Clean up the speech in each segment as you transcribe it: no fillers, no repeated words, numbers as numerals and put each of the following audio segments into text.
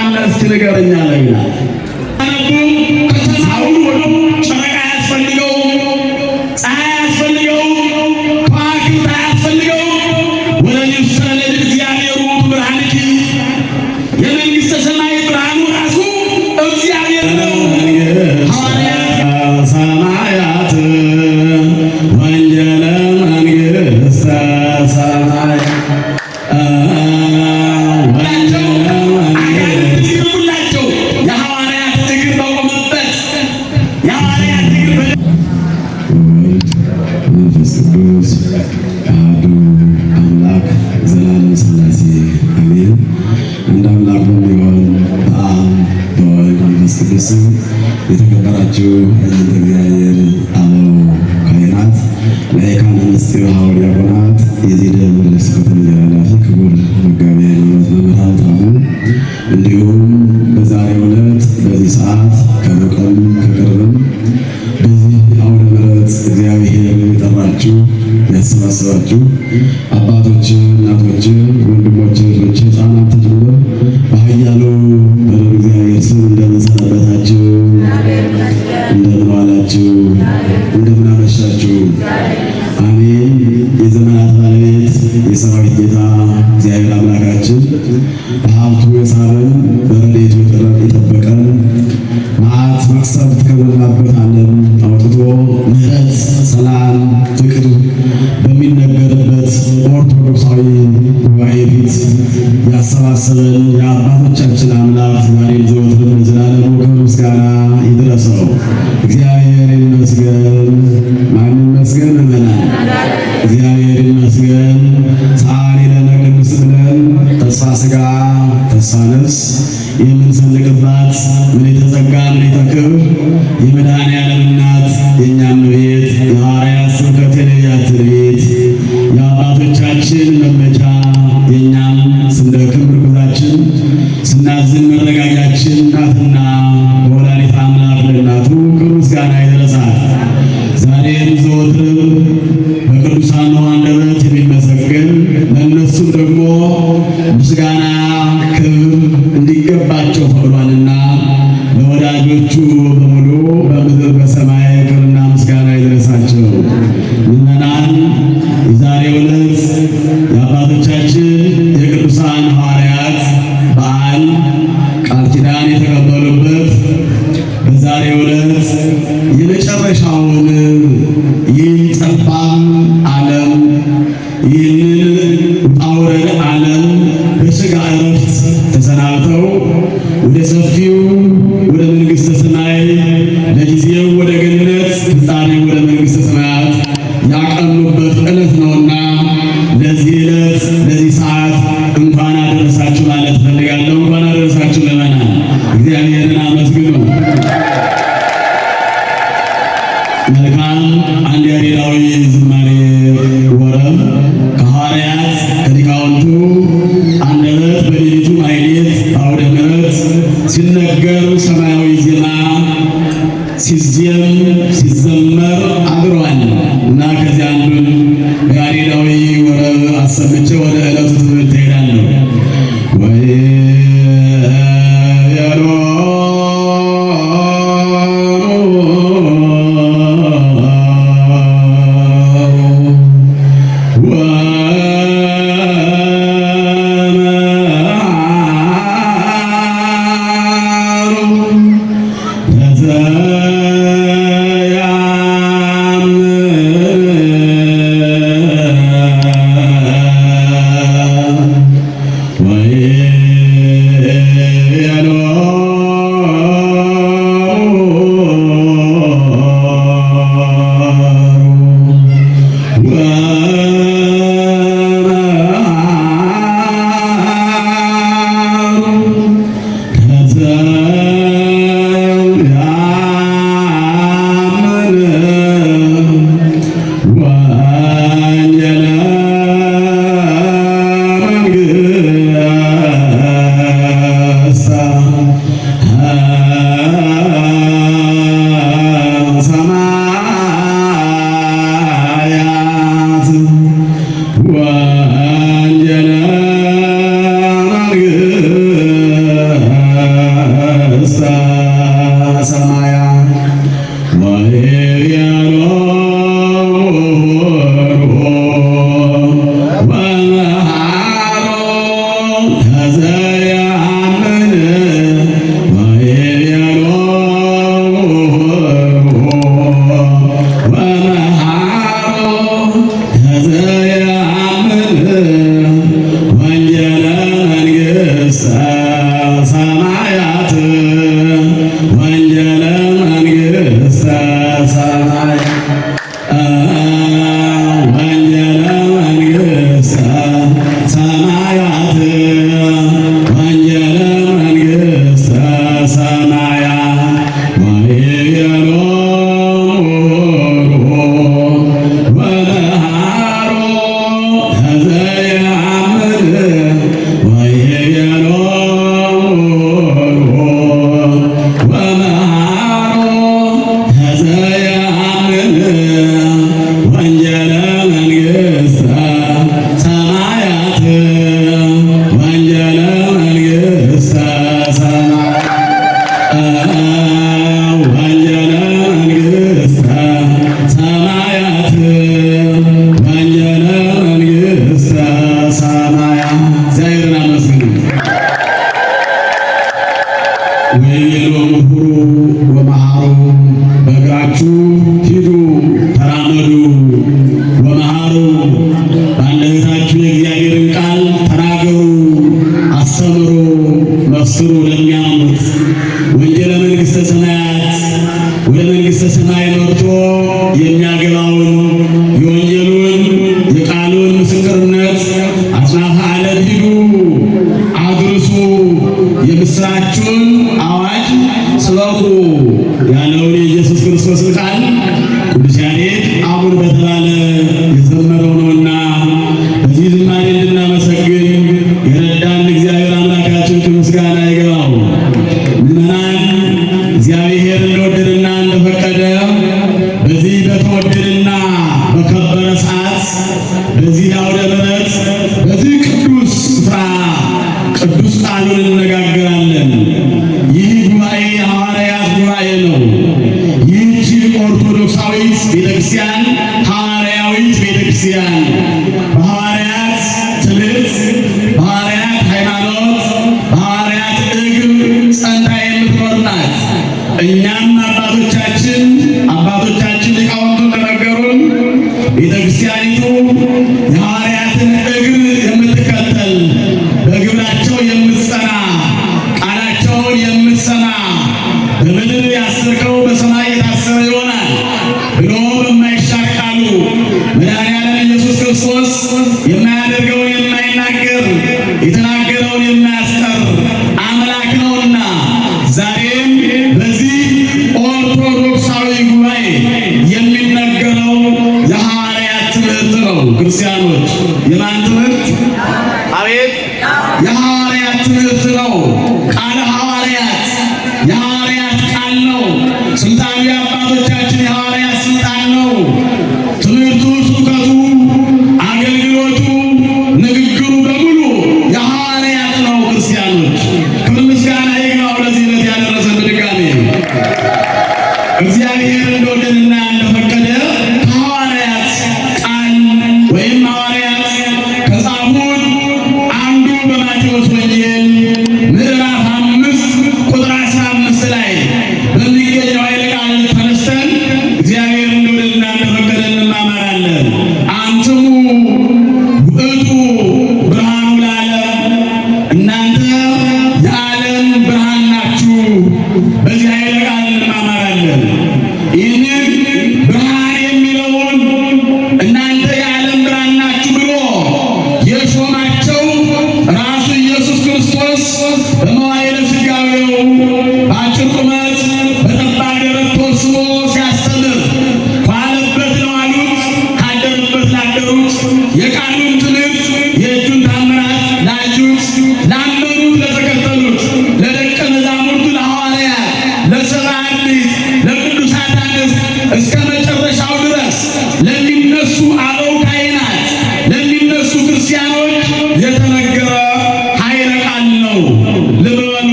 ማነው እስኪ ንገረኝ አለ ይላል። ከተሳውሩ ወደ ጨረቃ ያስፈልገው፣ ፀሐይ ያስፈልገው፣ ከዋክብት ያስፈልገው። ወለሊት ሰለል እግዚአብሔሩ ብርሃንኪ የመንግሥተ ሰማይ ብርሃኑ ራሱ እግዚአብሔር ነው። ሰማያት ወንጌለ መንግሥተ ሰማያት መንፈስ ቅዱስ አሐዱ አምላክ ዘላለም ሥላሴ አሜን። አንድ አምላክ በሚሆን በአብ በወልድ መንፈስ ቅዱስ የተከበራችሁ እግዚአብሔር አበው ካህናት፣ ላይካነ ምስጢር ሐዋርያት፣ ዲያቆናት፣ የዚህ ደብር ስብከተ ወንጌል ኃላፊ ክቡር መጋቤ ሃይማኖት መምህር ሀብታሙ፣ እንዲሁም በዛሬው ዕለት በዚህ ሰዓት ከሩቅም ከቅርብም በዚህ አውደ ምሕረት እግዚአብሔር የጠራችሁ ያሰባሰባችሁ አባቶች፣ እናቶች፣ ወንድሞች፣ እህቶች፣ ሕፃናት ጭምር በኃያሉ በልዑል እግዚአብሔር ስም እንደምን ሰነበታችሁ? እንደምን ዋላችሁ? እንደምን አመሻችሁ? አሜን። የዘመናት ባለቤት የሰራዊት ጌታ እግዚአብሔር አምላካችን በሀብቱ የሳበን በረድኤቱ የጠበቀን መዓት መቅሰፍት ከሞላበት ዓለም አውጥቶ ምሕረት፣ ሰላም፣ ፍቅር በሚነገርበት ኦርቶዶክሳዊ ጉባኤ ፊት ያሰባሰበን የአባቶቻችን አምላክ ዛሬም ዘወትርም ለዘላለሙ ክብር ምስጋና ይድረሰው። እግዚአብሔር ይመስገን። ማን ይመስገን? ምእመናን እግዚአብሔር ይመስገን። ጻሪ ለነ ቅድስት ብለን ተስፋ ሥጋ ተስፋ ነፍስ የምንሰንቅባት ምልዕተ ጸጋ ምልዕተ ክብር የመድኃኔዓለም እናት የእኛም ቤት የሐዋርያት ስብከት የነቢያት ቤት የአባቶቻችን መመቻ የእኛም ስንደክም ምርኩዛችን ስናዝን መረጋጋችን ናትና በወላዲተ አምላክ ለእናቱ ክብር ምስጋና ይድረሳት። ዛሬም ዘወትርም በቅዱሳኑ አንደበት የሚመሰገን ለእነሱም ደግሞ ምስጋና ክብር እንዲገባቸው ፈቅዷልና ለወዳጆቹ በሙሉ በምድር በሰማይ ክብርና ምስጋና ይድረሳቸው። ምእመናን የዛሬው ዕለት የአባቶቻችን የቅዱሳን ሐዋርያት በዓል ቃል ኪዳን የተቀበሉበት በዛሬው ዕለት የመጨረሻውን ይህን ጠባብ ዓለም ይህንን ውጣ ውረድ ዓለም በሥጋ ዕረፍት ተሰናብተው ወደ ሰፊው ወደ መንግሥተ ሰማይ ለጊዜው ወደ ገነት ፍጻሜ ወደ መንግሥተ ሰማያት ያቀኑበት ዕለት ነውና ለዚህ ዕለት ለዚህ ሰዓት እንኳን አደረሳችሁ ማለት ፈልጋለሁ። እንኳን አደረሳችሁ ምእመናን፣ እግዚአብሔርን አመስግኑ። መልካም አንድ ያሬዳዊ ዝማሬ ወረብ ከሐዋርያት ከሊቃውንቱ አንደበት በሌሊቱ ማኅሌት አውደ ምሕረት ሲነገር ሰማያዊ ዜማ ሲዜም ሲዘመር አድሯል እና ከዚያ አንዱን ያሬዳዊ ወረብ አሰምቼ ወደ ዕለቱ ትምህርት እሄዳለሁ። ወይቤሎሙ ሁሩ ወመሃሩ በእግራችሁ ሂዱ ተራመዱ ወመሃሩ በአንደበታችሁ የእግዚአብሔርን ቃል ተናገሩ አስተምሩ መስክሩ ለሚያምኑት ወንጌለ መንግሥተ ሰማያት ወደ መንግሥተ ሰማይ መርቶ የሚያገባውን የወንጌሉን የቃሉን ምስክርነት አጽናፈ ዓለም ሂዱ አድርሱ የምሥራቹን አዋጅ ስበኩ ያለውን የኢየሱስ ክርስቶስን ቃል ቅዱስ ያሬድ አሁን በተባለ የዘመረው ነውና በዚህ ዝማሬ እንድናመሰግን የረዳን እግዚአብሔር አምላካችን ከምስጋና ይገባው። ምዕመናን እግዚአብሔር እንደወደደና እንደፈቀደ በዚህ በተወደደና በከበረ ሰዓት በዚህ አውደ ምሕረት በዚህ ቅዱስ ስፍራ ቅዱስ ቃሉን እንነጋገራለን። ይህ ጉባኤ የሐዋርያት ጉባኤ ነው። ይህች ኦርቶዶክሳዊት ቤተክርስቲያን ሐዋርያዊት ቤተክርስቲያን በሐዋርያት ትምህርት፣ በሐዋርያት ሃይማኖት፣ በሐዋርያት እግር ጸንታ የምትኖር ናት። እኛም አባቶቻችን ሊቃውንቱ እንደነገሩን ቤተክርስቲያኒቱ የሐዋርያትን እግር የምትከተል በግብራቸው የምትጸና ቃላቸውን የምትሰማ በምድር ያሰርከው በሰማይ የታሰረ ይሆናል ብሎ በማይሻር ቃሉ መድኃኔዓለም ኢየሱስ ክርስቶስ የማያደርገውን የማይናገር የተናገረውን የማያስቀር አምላክ ነውና ዛሬም በዚህ ኦርቶዶክሳዊ ጉባኤ የሚነገረው የሐዋርያት ትምህርት ነው። ክርስቲያኖች የማን ትምህርት? አቤት የሐዋርያት ትምህርት ነው። ቃለ ሐዋርያት የሐዋርያት ቃል ነው። ስልጣኑ የአባቶቻችን የሐዋርያት ስልጣን ነው። ትምህርቱ፣ ስብከቱ፣ አገልግሎቱ፣ ንግግሩ በሙሉ የሐዋርያት ነው። ክርስቲያኖች ክብር ምስጋና ይግባው ለዚህ ዕለት ያደረሰን በድጋሜ እግዚአብሔር እንደወደደና እንደፈቀደ ከሐዋርያት ቃል ወይም ሐዋርያት ከጻፉት አንዱ በማቴዎስ ወንጌል ምዕራፍ 5 ቁጥር 15 ላይ በሚገኘው ኃይለ ቃል ተነስተን እግዚአብሔር እንደወደደና እንደፈቀደ እንማማራለን። አንትሙ ውእቱ ብርሃኑ ለዓለም፣ እናንተ የዓለም ብርሃን ናችሁ። በዚህ ኃይለ ቃል እንማማራለን። ይህንን ብርሃን የሚለውን እናንተ የዓለም ብርሃን ናችሁ ብሎ የሾማቸው ራሱ ኢየሱስ ክርስቶስ በመዋዕለ ሥጋዌው በአጭር ቁመት በጠባብ ደረት ተወስኖ ሲያስተምር ከዋለበት ለዋሉት ካደሩበት ላደሩት የቃሉን ትምህርት የእጁን ታምራት ላዩት ላመኑት ለተከተሉት ለደቀ መዛሙርቱ ለሐዋርያት ለሰብዓ አርድእት ለቅዱሳት አንስት እስከ መጨረሻው ድረስ ለሚነሱ አበው ካህናት ለሚነሱ ክርስቲያኖች የተነገረ ኃይለ ቃል ነው። ልብ በሉ።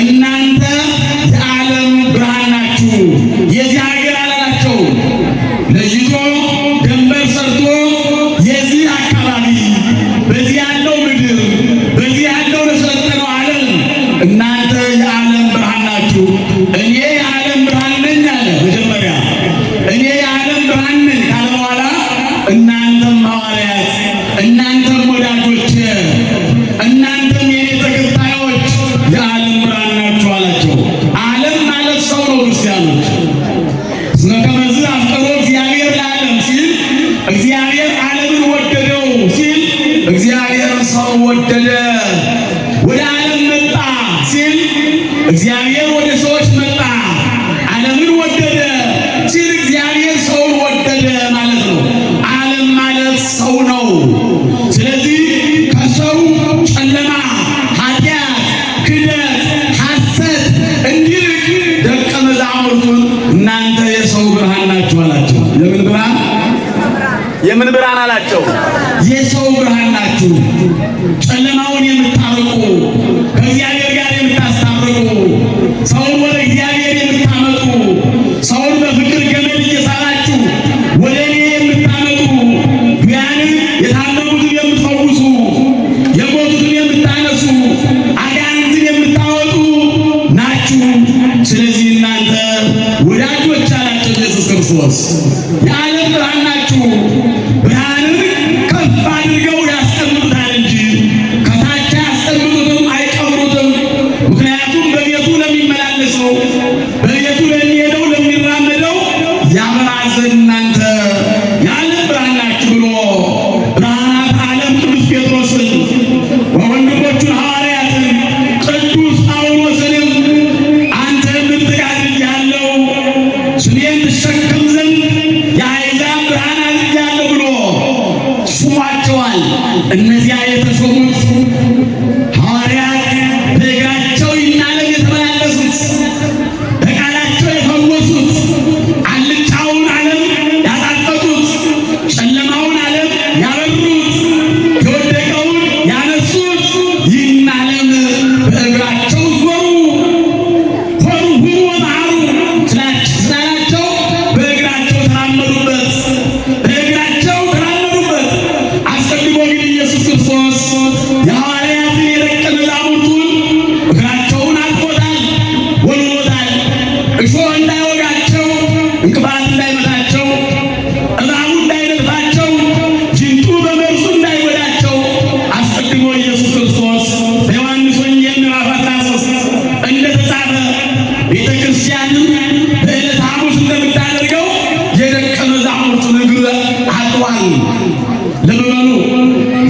እናንተ የዓለም ብርሃን ናችሁ። የዚህ ሀገር አላላቸው ለይቶ ደንበር ሰርቶ የዚህ አካባቢ በዚህ ያለው ምድር በዚህ ያለው ለሰለጠነው ዓለም እናንተ የዓለም ብርሃን ናችሁ። እኔ የዓለም ብርሃን ነኝ አለ። መጀመሪያ እኔ የዓለም ብርሃን ነኝ ካለ በኋላ እናንተም ሐዋርያት፣ እናንተም ወዳጆች፣ እናንተም የኔ ተከታዮች የዓለም ብርሃን ናችሁ አላቸው። ዓለም ማለት ሰው ነው። ክርስቲያኖች እስመ ከመዝ አፍቀሮ እግዚአብሔር ለዓለም ሲል እግዚአብሔር ዓለምን ወደደው ሲል እግዚአብሔር ሰው ወደደ። ወደ ዓለም መጣ ሲል እግዚአብሔር ወደ ሰዎች መጣ። ዓለምን ወደደ ሲል እግዚአብሔር ሰውን ወደደ ማለት ነው። ዓለም ማለት ሰው ነው። ስለዚህ ከሰው ጨለማ፣ ኃጢአት፣ ክደት፣ ሐሰት እንዲርቅ ደቀ መዛሙርቱን እናንተ የሰው ብርሃን ናችሁ አላቸው። የምን ብርሃን? የምን ብርሃን አላቸው? የሰው ብርሃን ናችሁ። ጨለማውን የምታርቁ ከእግዚአብሔር ጋር የምታስታርቁ ሰውን ወደ እግዚአብሔር የምታመጡ ሰውን በፍቅር ገመድ እየሳላችሁ ወደ እኔ የምታመጡ ያንን የታመሙትን የምትፈውሱ የሞቱትን የምታነሱ አጋንንትን የምታወጡ ናችሁ። ክርስቶስ የዓለም ብርሃን ናችሁ። ብርሃንን ከፍ አድርገው ያስቀምጡታል እንጂ ከታች ያስቀምጡትም አይቀብሩትም። ምክንያቱም በቤቱ ለሚመላለሰው በቤቱ ለሚሄደው ለሚራመደው ያበራ ዘንድ እናንተ የዓለም ብርሃን ናችሁ ብሎ ብርሃናት ዓለም ቅዱስ ጴጥሮስን ወወንድሞቹን ሐዋርያትን ቅዱስ ጳውሎስንም አንተ ምርጥ አድርጌሃለሁ ስሜን ትሸከም ዘንድ የአሕዛብ ብርሃን አድርጌሃለሁ ብሎ ሹሟቸዋል። እነዚያ የተሾሙት ሐዋርያት በእግራቸው ይናለም የተመላለሱት በቃላቸው የፈወሱት አልጫውን ዓለም ያጣጠጡት ጨለማውን ዓለም ያበሩት የወደቀውን ያነሱት ይህን ዓለም በእግራቸው ዞሩ ሆሩ ሁሩ ወመሃሩ ስላላቸው በእግራቸው ተራመዱበት በእግራቸው ተራመዱበት። አስቀድሞ ግን ኢየሱስ ክርስቶስ የሐዋርያትን የደቀ መዛሙርቱን እግራቸውን አጥቦታል፣ ወልውሎታል። እሾህ እንዳይወጋቸው፣ እንቅፋት እንዳይመታቸው፣ እባቡ እንዳይነድፋቸው፣ ጅንጡ በመርዙ እንዳይጎዳቸው አስቀድሞ ኢየሱስ ክርስቶስ በዮሐንስ ወንጌል ምዕራፍ 13 እንደተጻፈ ቤተ ክርስቲያንም በዕለተ ሐሙስ እንደምታደርገው የደቀ መዛሙርቱን እግር አጥቧል። ልብ በሉ።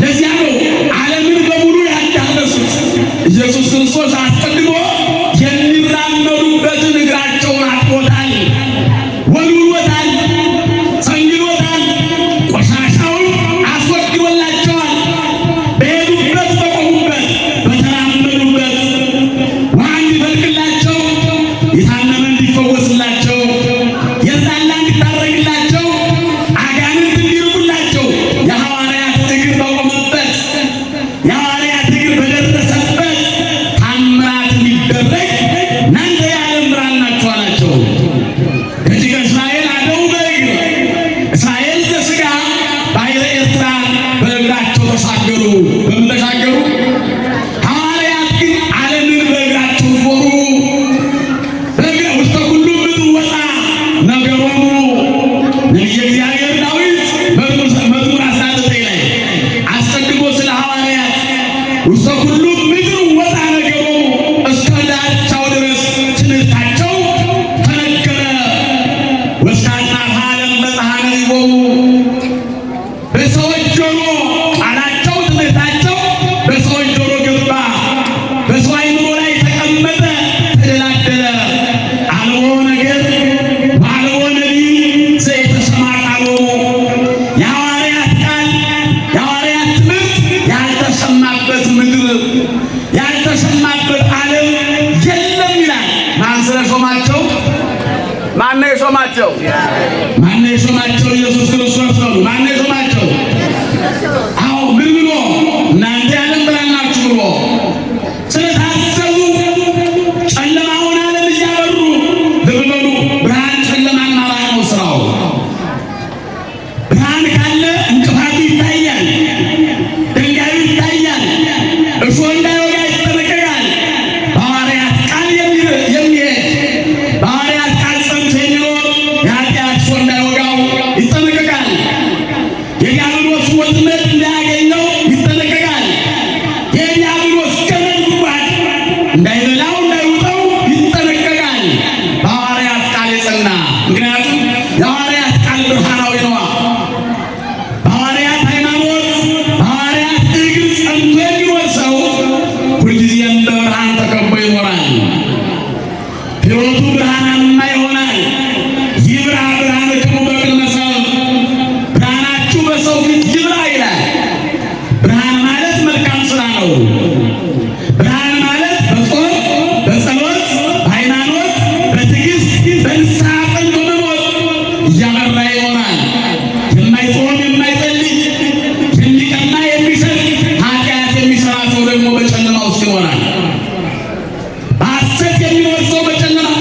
ለዚያ ነው ዓለምን በሙሉ ያዳረሱት። ኢየሱስ ክርስቶስ አስቀድሞ የሚራመዱበትን እግራቸውን አጥቦታል፣ ወልውሎታል፣ ሰንግሎታል፣ ቆሻሻውን አስወግዶላቸዋል። በሄዱበት በቆሙበት በተራመዱበት ውሃ እንዲፈልቅላቸው፣ የታመመ እንዲፈወስላቸው፣ የተጣላ እንዲታረቅላቸው፣ አጋንንት እንዲርቁላቸው የሐዋርያት እግር በቆመበት የሐዋርያት እግር በደረሰበት ታምራት እንዲደረግ እናንተ የዓለም ብርሃን ናችሁ አላቸው። ከዚህ ከእስራኤል አደው በእግር እስራኤል ዘሥጋ ባሕረ ኤርትራ በእግራቸው ተሻገሩ። በምን ተሻገሩ? ሐዋርያት ግን ዓለምን በእግራቸው ዞሩ። ውስተ ኩሉ ምድር ወፃ ነገሮሙ ነቢየ እግዚአብሔር ዳዊት መዝሙር 19 ላይ አስቀድሞ ስለ ሐዋርያት ውስተ ኩሉ ምድር ወፃ ነገሮሙ እስከ ዳርቻው ድረስ ትምህርታቸው ተነገረ። ወእስከ አጽናፈ ዓለም በጽሐ ነቢቦሙ በሰዎች ጆሮ ቃላቸው ትምህርታቸው በሰዎች ጆሮ ገባ፣ በሰው አእምሮ ላይ ተቀመጠ፣ ተደላደለ። አልቦ ነገር ወአልቦ ነቢይ ዘኢተሰምዐ ቃሎሙ የሐዋርያት ቃል የሐዋርያት ትምህርት ያልተሰማበት ምድር ያልተሰማበት ዓለም የለም ይላል። ማን ስለሾማቸው? ማነው የሾማቸው? ማነው የሾማቸው? ኢየሱስ ክርስቶስ ነው። ማነው የሾማቸው? አዎ ምን ብሎ? እናንተ የዓለም ብርሃን ናችሁ ብሎ ስለታዘዙ ጨለማውን ዓለም እያበሩ ልብ በሉ። ብርሃን ጨለማን ማራቅ ነው ስራው። ብርሃን ካለ እንቅፋቱ ይታያል፣ ድንጋዩ ይታያል፣ እሾህ እንዳይወጋ ይጠነቀቃል። በሐዋርያት ቃል የሚሄድ በሐዋርያት ቃል ጸንቶ የሚኖር የኃጢአት እሾህ እንዳይወጋው ይጠነቀቃል። የዲያብሎስ ወጥመድ እንዳያገኘው ይጠነቀቃል። የዲያብሎስ ገመድ ጉድጓድ እንዳይበላው እንዳይውጠው ይጠነቀቃል። በሐዋርያት ቃል የጸና ምክንያቱም የሐዋርያት ቃል ብርሃናዊ ነዋ። በሐዋርያት ሃይማኖት በሐዋርያት እግር ጸንቶ የሚኖር ሰው ሁልጊዜም በብርሃን ተከቦ ይኖራል። ሕይወቱ ብርሃናማ ይሆናል። ይብራ ብርሃንክሙ በቅድመ ሰብእ፣ ብርሃናችሁ በሰው ፊት ይብራ ይላል። ብርሃን ማለት መልካም ስራ ነው። ብርሃን ማለት በጾም በጸሎት በሃይማኖት በትዕግስት በንስሐ ጸንቶ መኖር እያበራ ይሆናል። የማይጾም የማይጸልይ የሚቀማ የሚሰርቅ ኃጢአት የሚሰራ ሰው ደግሞ በጨለማ ውስጥ ይኖራል። በሐሰት የሚኖር ሰው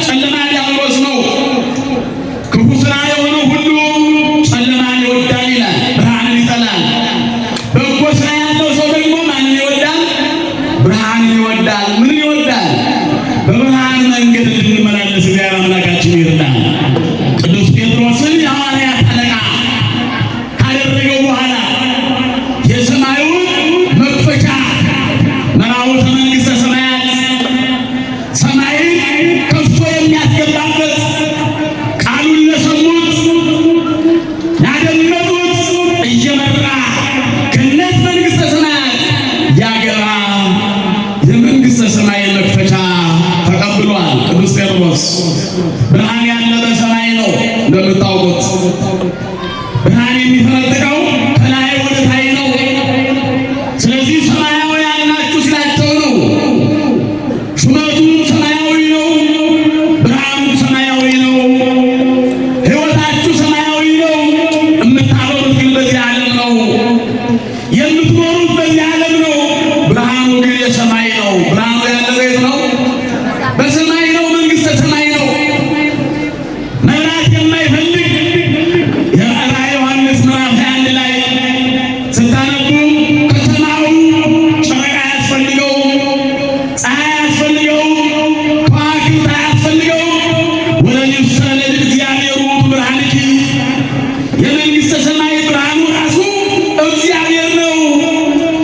ጨለማ ዲያብሎስ ነው። ክፉ ስራ የሆነው ሁሉ ጨለማን ይወዳል ይላል፣ ብርሃንን ይጠላል። በጎ ስራ ያለው ሰው ደግሞ ማንን ይወዳል? ብርሃንን ይወዳል። ምን ይወዳል? በብርሃን መንገድ እንድንመላለስ እግዚአብሔር አምላካችን ይርዳል። ቅዱስ ጴጥሮስን ብርሃን ያለ በሰማይ ነው እንደምታውቁት። ብርሃን የሚፈነጥቀው ከላይ ወደ ታይ ነው። ስለዚህ ሰማያውያን ናችሁ ስላቸው ነው። ሹመቱ ሰማያዊ ነው፣ ብርሃኑ ሰማያዊ ነው፣ ሕይወታችሁ ሰማያዊ ነው። የምታበሩት ግን በዚህ ዓለም ነው፣ የምትኖሩት በዚህ ዓለም ነው። ብርሃኑ ግን የሰማይ ነው። ብርሃኑ ያለው የት ነው? በሰማይ ነው። መንግሥተ ሰማይ ነው። መብራት የማይፈልግ የራዕየ ዮሐንስ ምዕራፍ 21 ላይ ስታነቡ ከተማው ጨረቃ አያስፈልገውም፣ ፀሐይ አያስፈልገውም፣ ከዋክብት አያስፈልገውም። ወለሊብሰ ለእግዚአብሔር ውእቱ ብርሃንኪ፣ የመንግሥተ ሰማይ ብርሃኑ ራሱ እግዚአብሔር ነው።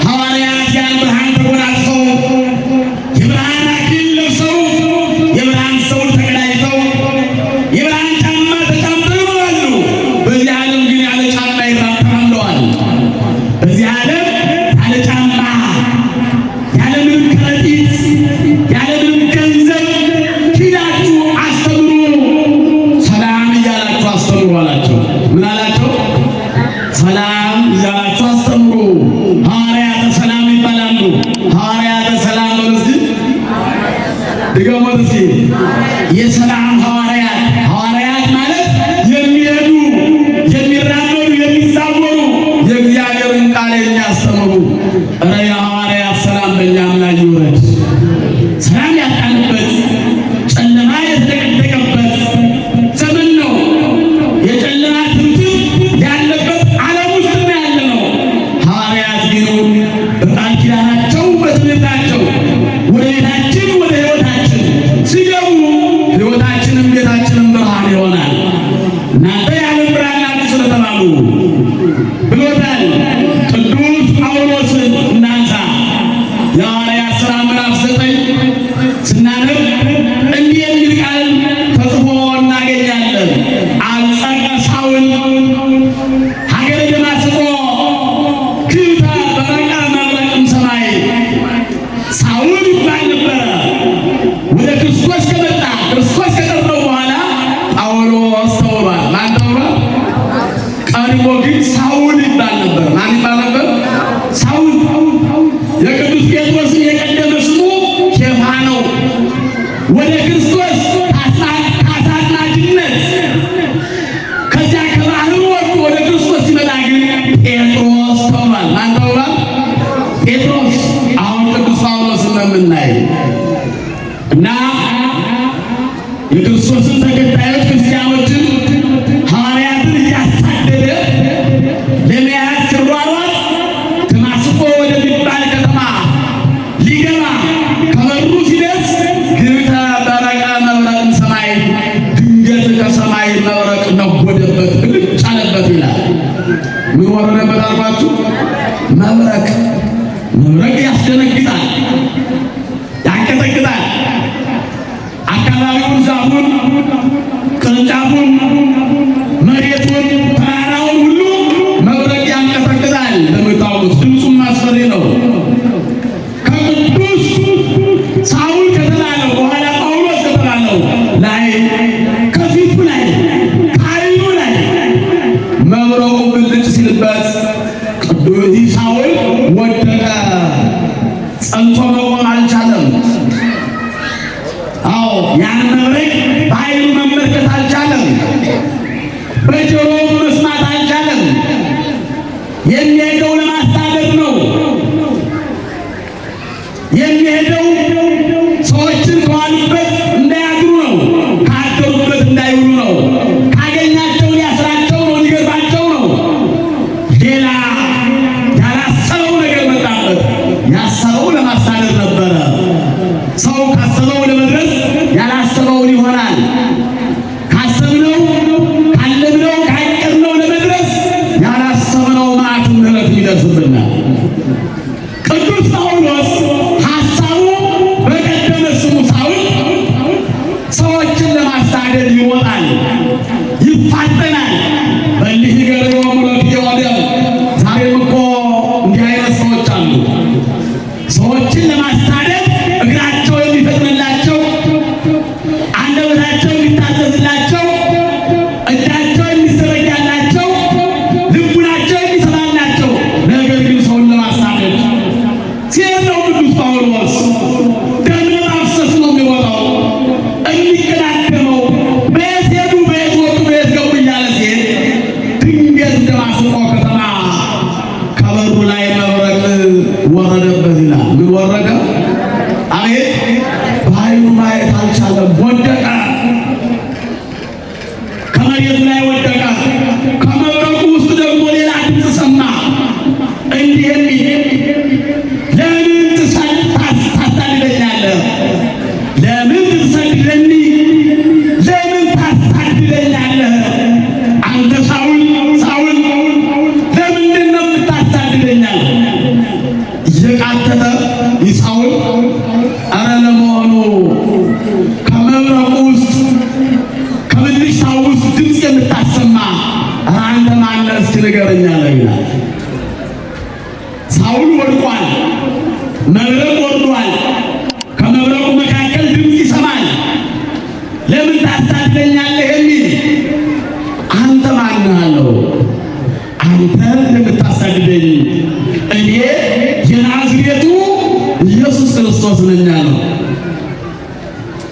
ሐዋርያት ያን ብርሃን ተጎናጽፈው የብርሃን አክሊል ለብሰው የብርሃን ሰውን ተቀዳጅተው የብርሃን ጫማ ተጫምተው ይኖራሉ። በዚህ ዓለም ግን ያለ ጫማ ይራመዳሉ። በዚህ ዓለም ያለ ጫማ፣ ያለ ምንም ከረጢት፣ ያለ ምንም ገንዘብ ሂዳችሁ አስተምሩ፣ ሰላም እያላችሁ አስተምሩ አላቸው። ምን አላቸው? ሰላም እያላችሁ አስተምሩ። ሐዋርያተ ሰላም ይባላሉ። ሐዋርያተ ሰላም በመስጊድ ድገሞት እስኪ። የሰላም ሐዋርያት። ሐዋርያት ማለት የሚሄዱ የሚራመዱ የሚዛወሩ የእግዚአብሔርን ቃል የሚያስተምሩ። ኧረ የሐዋርያት ሰላም በእኛም ላይ ይውረድ። ሰላም ያጣንበት ጨለማ የተደቀደቀበት ዘመን ነው። የጨለማ ትምክህት ያለበት ዓለም ውስጥ ነው ያለ ነው። ሐዋርያት ግን በቃል ኪዳናቸው በትምህርታቸው ወደ ቤታችን ወደ ሕይወታችን ሲገቡ ሕይወታችንም ቤታችንም ብርሃን ይሆናል። እናንተ የዓለም ብርሃን ናችሁ ስለተባሉ ብሎታል ቅዱስ ጳውሎስን እናንሳ። የሐዋርያት ሥራ ምዕራፍ 9 ስናነብ እንዲህ የሚል ቃል ተጽፎ እናገኛለን። አጸቀ ሳውል ሀገረ ደማስቆ ክልተ በረቀ መብረቅም ሰማይ። ሳውል ይባል ነበረ። ወደ ክርስቶስ ከመጣ ክርስቶስ ከጠራው በኋላ ጳውሎስ ተብሏል። ማን ተብሏል? ቀድሞ ግን ሳውል ይባል ነበር። ማን ይባል ነበር? ሳውል። የቅዱስ ጴጥሮስን የቀደመ ስሙ ኬፋ ነው። ወደ ክርስቶስ ከአሳጥማጅነት ከዚያ ከባህር ወርዶ ወደ ክርስቶስ ሲመጣ ግን ጴጥሮስ ተብሏል። ማን ተብሏል? ጴጥሮስ። አሁን ቅዱስ ጳውሎስን ነው የምናየው እና የክርስቶስን ተከታዮች ክርስቲያኖችን ሐዋርያትን እያሳደደ ለመያዝ ሲሯሯጥ ደማስቆ ወደሚባል ከተማ ሊገባ ከበሩ ሲደርስ ግብተ በረቀ መብረቅም ሰማይ፣ ድንገት ከሰማይ መብረቅ ነጎደበት፣ ብልጭ አለበት ይላል። ምን ወረደበት አልኳችሁ? መብረቅ። መብረቅ ያስደነግጣል፣ ያንቀጠቅጣል። አካባቢውን፣ ዛፉን፣ ቅርንጫፉን፣ መሬቱን፣ ተራራውን ሁሉ መብረቅ ያንቀጠቅጣል። እንደምታውቁት ድምፁም አስፈሪ ነው። ከቅዱስ ሳውል ከተባለው በኋላ ጳውሎስ ከተባለው ላይ ከፊቱ ላይ ከዓይኑ ላይ መብረቁ ብልጭ ሲልበት ቅዱስ ሳውል ወደቀ። ጸንቶ መቆም አልቻለም። አዎ ያን መብረቅ በዓይኑ መመልከት አልቻለም። በጆሮው መስማት አልቻለም። የሚሄደው ለማሳደድ ነው። የሚሄደው ሰዎችን ከዋሉበት እንዳያድሩ ነው፣ ካደሩበት እንዳይውሉ ነው። ካገኛቸው ሊያስራቸው ነው፣ ሊገርፋቸው ነው። ሌላ ያላሰበው ነገር መጣበት። ያሰበው ለማሳደድ ነበረ። ሰው ካሰበው ለመድረስ ያላሰበውን ይሆናል። ካሰብነው ካለምነው ካቀድነው ለመድረስ ያላሰብነው መዓት ምሕረት ይደርስብናል። ቅዱስ ጳውሎስ ሐሳቡ በቀደመ ስሙ ሳውል ሰዎችን ለማሳደድ ይወጣል፣ ይፋጠናል። በእንዲህ ገርሞሙ ለክየወደም። ዛሬም እኮ እንዲህ አይነት ሰዎች አሉ። ሰዎችን ለማሳደድ እግራቸው የሚፈጥንላቸው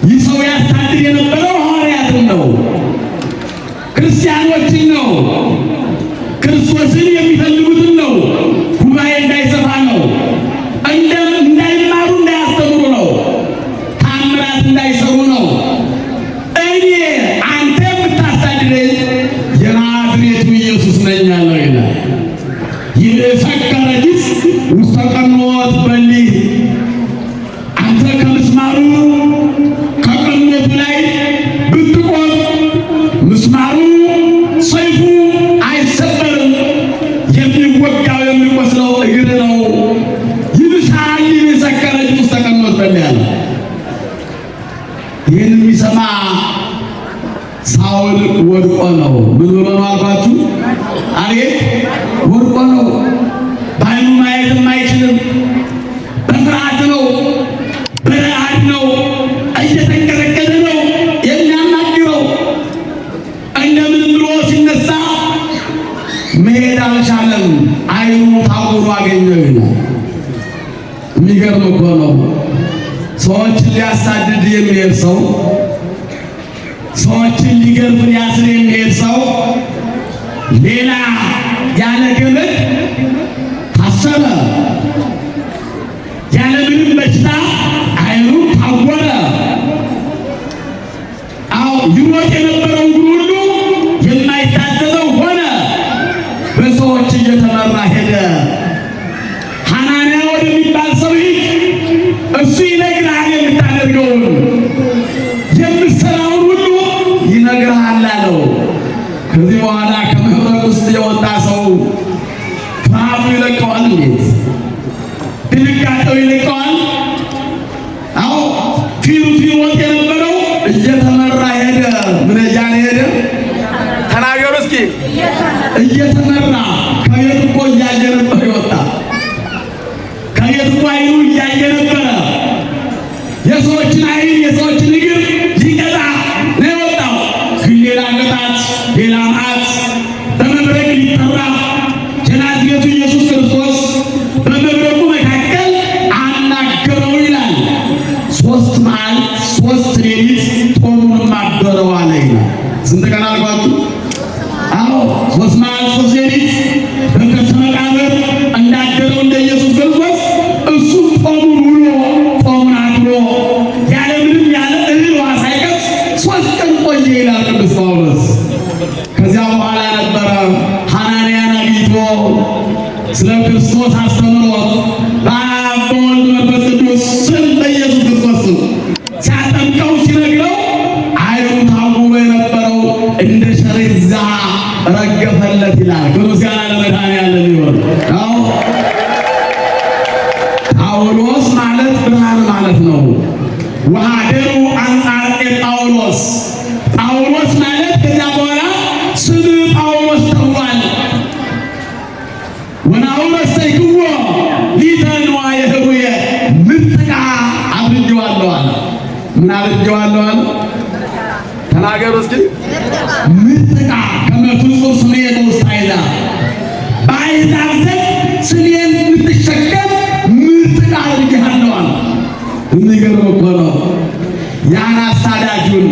ይህ ሰው ያሳድድ የነበረው ሐዋርያትን ነው፣ ክርስቲያኖችን ነው፣ ክርስቶስን የሚፈልጉትን ነው። ጉባኤ እንዳይሰፋ ነው፣ እንዳይማሩ እንዳያስተምሩ ነው፣ ታምራት እንዳይሰሩ ነው። እኔ አንተ የምታሳድደኝ የናዝሬቱ ኢየሱስ ነኝ አለው ይላል። ይሰከረ ጊስ ውስተ ቀኖት በሊ አንተ ከምስማሩ ከቀኖቱ ላይ ብትቆም ምስማሩ ሰይፉ አይሰበርም፣ የሚወጋው የሚቆስለው እግር ነው። ይብሳል የሰከረ ጊስ ውስተ ቀኖት በሊ አለ። ይህን የሚሰማ ሳውል ወድቆ ነው። ምን ብሎ ነው አልኳችሁ? አቤት ወድቆ ነው። በዓይኑ ማየትም አይችልም። በፍርሃት ነው፣ በረዓድ ነው፣ እየተንቀጠቀጠ ነው የሚያናግረው። እንደምንም ብሎ ሲነሳ መሄድ አልቻለም። ዓይኑ ታውሮ አገኘው ይላል። የሚገርም እኮ ነው። ሰዎችን ሊያሳድድ የሚሄድ ሰው፣ ሰዎችን ሊገርፍ ሊያስር የሚሄድ ሰው ሌላ ያለ ገመድ ታሰረ፣ ያለ ምንም በሽታ ዓይኑ ታወረ። አዎ ይሮጥ የነበረው እግሩ ሁሉ የማይታዘዘው ሆነ። በሰዎች እየተመራ ሄደ። ሐናንያ ወደሚባል ሰው ሂድ፣ እሱ ይነግርሃል፣ የምታደርገውን የምትሰራውን ሁሉ ይነግርሃል አለው። ከዚህ በኋላ ከመብረቅ ውስጥ የወጣ ሰው ፍርሃቱ ይለቀዋል። እንዴት ድንጋጤው ይለቀዋል። አዎ ፊቱ ይወጥ የነበረው እየተመራ ሄደ። ምን እያለ ሄደ? ተናገሩ እስኪ። እየተመራ ከቤት እኮ እያየ ነበር ይወጣ። ከቤት እኮ ዓይኑ እያየ ነበረ። የሰዎችን ዓይን የሰዎችን እግር ሊቀጣ ነው የወጣው። ግን ሌላ ቅጣት ሌላ መዓት በመብረቅ ሊጠራ የናዝሬቱ ኢየሱስ ክርስቶስ በመብረቁ መካከል አናገረው ይላል። 3 መዓልት 3 ሌሊት ጦሙንም አደረው አለ ይላል። ስንት ቀን አልኳችሁ? አዎ 3 መዓልት 3 ሌሊት በከርሰ መቃብር እንዳደረው እንደ ኢየሱስ ክርስቶስ እሱ ጦሙን ውሎ ጦሙን አድሮ ያለ ምንም ያለ እህል ውሃ ሳይቀምስ 3 ቀን ቆየ ይላል ቅዱስ ጳውሎስ። ከዚያ በኋላ ነበረ ሐናንያን አግኝቶ ስለ ክርስቶስ አስተምሮት በአብ በወልድ በመንፈስ ቅዱስ ስም በኢየሱስ ክርስቶስ ስም ሲያጠምቀው ሲነግረው ዓይኑ ታውሮ የነበረው እንደ ሸረሪት ረገፈለት ይላል። ከምስጋና ለመድኃኔዓለም ይሁን። ጳውሎስ ማለት ብርሃን ማለት ነው። ወኀደሩ አንጻረ ጳውሎስ ጳውሎስ ማለት ከዚያ በኋላ ስም ጳውሎስ ተብሏል። ወናሁ ረሰይክዎ ሊተ ንዋየ ኅሩየ ምጥቃ አድርጌዋለሁ አለ። ምን አድርጌዋለሁ አለ? ተናገሩ እስኪ። ምጥቃ ከመ ፍጹም ስምየ በውስተ አሕዛብ፣ በአሕዛብ ዘንድ ስሜን የምትሸከም ምጥቃ አድርጌሃለሁ አለ። የሚገርም እኮ ነው። ያን አሳዳጁን